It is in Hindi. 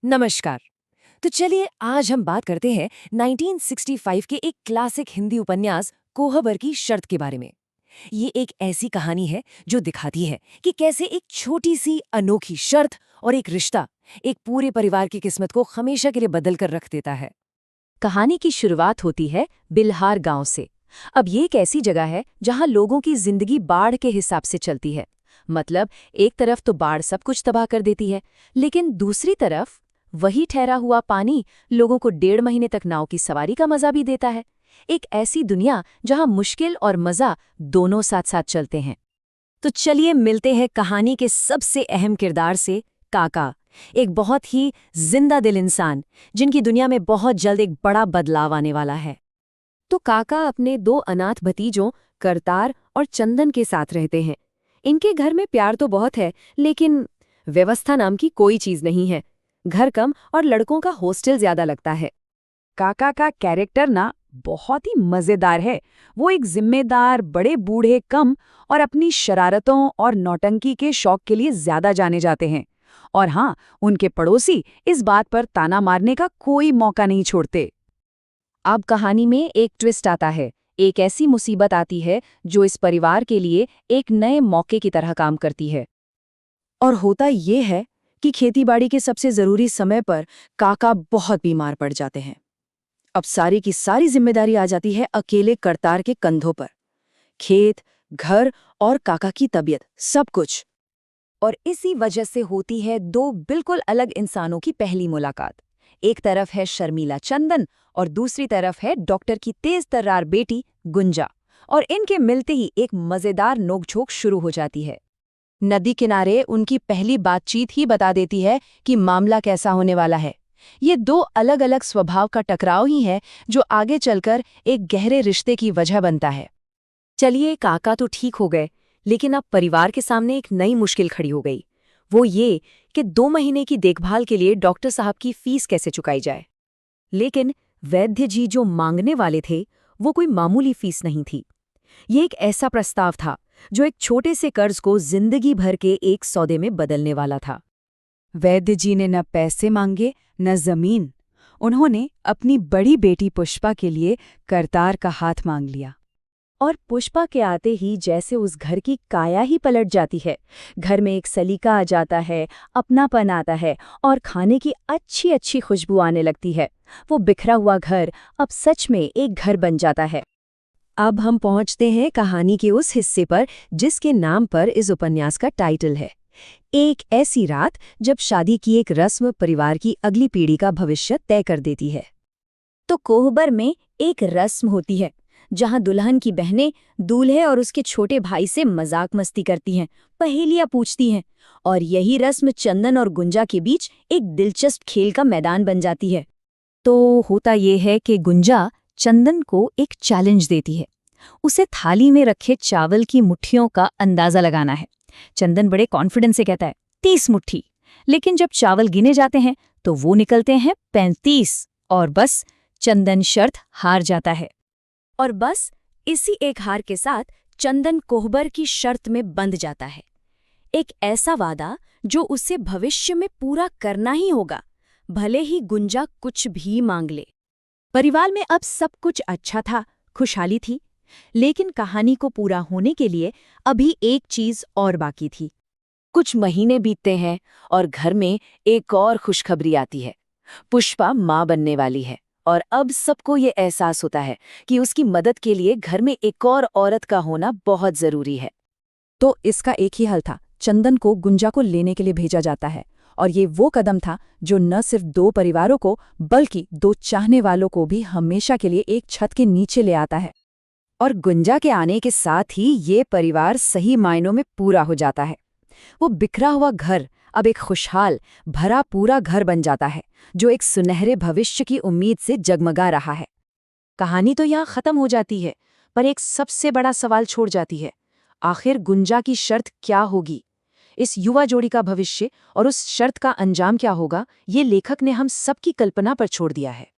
नमस्कार। तो चलिए आज हम बात करते हैं 1965 के एक क्लासिक हिंदी उपन्यास कोहबर की शर्त के बारे में। ये एक ऐसी कहानी है जो दिखाती है कि कैसे एक छोटी सी अनोखी शर्त और एक रिश्ता एक पूरे परिवार की किस्मत को हमेशा के लिए बदल कर रख देता है। कहानी की शुरुआत होती है बिल्हार गांव से। अब ये एक ऐसी जगह है जहां लोगों की जिंदगी बाढ़ के हिसाब से चलती है। मतलब एक तरफ तो बाढ़ सब कुछ तबाह कर देती है, लेकिन दूसरी तरफ वही ठहरा हुआ पानी लोगों को 1.5 महीने तक नाव की सवारी का मजा भी देता है। एक ऐसी दुनिया जहां मुश्किल और मजा दोनों साथ साथ चलते हैं। तो चलिए मिलते हैं कहानी के सबसे अहम किरदार से, काका। एक बहुत ही जिंदा दिल इंसान जिनकी दुनिया में बहुत जल्द एक बड़ा बदलाव आने वाला है। तो काका अपने 2 अनाथ भतीजों करतार और चंदन के साथ रहते हैं। इनके घर में प्यार तो बहुत है, लेकिन व्यवस्था नाम की कोई चीज नहीं है। घर कम और लड़कों का हॉस्टल ज्यादा लगता है। काका का कैरेक्टर ना बहुत ही मजेदार है। वो एक जिम्मेदार, बड़े बूढ़े कम और अपनी शरारतों और नौटंकी के शौक के लिए ज्यादा जाने जाते हैं। और हाँ, उनके पड़ोसी इस बात पर ताना मारने का कोई मौका नहीं छोड़ते। अब कहानी में एक ट्विस्ट आता है। एक ऐसी मुसीबत आती है जो इस परिवार के लिए एक नए मौके की तरह काम करती है। और होता ये है कि खेतीबाड़ी के सबसे जरूरी समय पर काका बहुत बीमार पड़ जाते हैं। अब सारी की सारी जिम्मेदारी आ जाती है अकेले करतार के कंधों पर। खेत, घर और काका की तबीयत, सब कुछ। और इसी वजह से होती है 2 बिल्कुल अलग इंसानों की पहली मुलाकात। एक तरफ है शर्मीला चंदन और दूसरी तरफ है डॉक्टर की तेज तर्रार बेटी गुंजा। और इनके मिलते ही एक मजेदार नोकझोंक शुरू हो जाती है। नदी किनारे उनकी पहली बातचीत ही बता देती है कि मामला कैसा होने वाला है। ये 2 अलग अलग स्वभाव का टकराव ही है जो आगे चलकर एक गहरे रिश्ते की वजह बनता है। चलिए, काका तो ठीक हो गए, लेकिन अब परिवार के सामने एक नई मुश्किल खड़ी हो गई। वो ये कि 2 महीने की देखभाल के लिए डॉक्टर साहब की फीस कैसे चुकाई जाए। लेकिन वैद्य जी जो मांगने वाले थे वो कोई मामूली फीस नहीं थी। ये एक ऐसा प्रस्ताव था जो एक छोटे से कर्ज को जिंदगी भर के एक सौदे में बदलने वाला था। वैद्य जी ने न पैसे मांगे न जमीन। उन्होंने अपनी बड़ी बेटी पुष्पा के लिए करतार का हाथ मांग लिया। और पुष्पा के आते ही जैसे उस घर की काया ही पलट जाती है। घर में एक सलीका आ जाता है, अपनापन आता है और खाने की अच्छी अच्छी खुशबू आने लगती है। वो बिखरा हुआ घर अब सच में एक घर बन जाता है। अब हम पहुंचते हैं कहानी के उस हिस्से पर जिसके नाम पर इस उपन्यास का टाइटल है। एक ऐसी रात जब शादी की एक रस्म परिवार की अगली पीढ़ी का भविष्य तय कर देती है। तो कोहबर में एक रस्म होती है जहां दुल्हन की बहनें दूल्हे और उसके छोटे भाई से मजाक मस्ती करती हैं, पहेलियां पूछती हैं। और यही रस्म चंदन और गुंजा के बीच एक दिलचस्प खेल का मैदान बन जाती है। तो होता ये है कि गुंजा चंदन को एक चैलेंज देती है। उसे थाली में रखे चावल की मुट्ठियों का अंदाजा लगाना है। चंदन बड़े कॉन्फिडेंस से कहता है 30 मुट्ठी। लेकिन जब चावल गिने जाते हैं तो वो निकलते हैं 35। और बस चंदन शर्त हार जाता है। और बस इसी एक हार के साथ चंदन कोहबर की शर्त में बंध जाता है। एक ऐसा वादा जो उसे भविष्य में पूरा करना ही होगा, भले ही गुंजा कुछ भी मांग ले। परिवार में अब सब कुछ अच्छा था, खुशहाली थी। लेकिन कहानी को पूरा होने के लिए अभी एक चीज और बाकी थी। कुछ महीने बीतते हैं और घर में एक और खुशखबरी आती है। पुष्पा मां बनने वाली है और अब सबको ये एहसास होता है कि उसकी मदद के लिए घर में एक और औरत का होना बहुत जरूरी है। तो इसका एक ही हल था, चंदन को गुंजा को लेने के लिए भेजा जाता है। और ये वो कदम था जो न सिर्फ 2 परिवारों को बल्कि 2 चाहने वालों को भी हमेशा के लिए एक छत के नीचे ले आता है। और गुंजा के आने के साथ ही ये परिवार सही मायनों में पूरा हो जाता है। वो बिखरा हुआ घर अब एक खुशहाल भरा पूरा घर बन जाता है जो एक सुनहरे भविष्य की उम्मीद से जगमगा रहा है। कहानी तो यहाँ खत्म हो जाती है, पर एक सबसे बड़ा सवाल छोड़ जाती है। आखिर गुंजा की शर्त क्या होगी? इस युवा जोड़ी का भविष्य और उस शर्त का अंजाम क्या होगा, ये लेखक ने हम सबकी कल्पना पर छोड़ दिया है।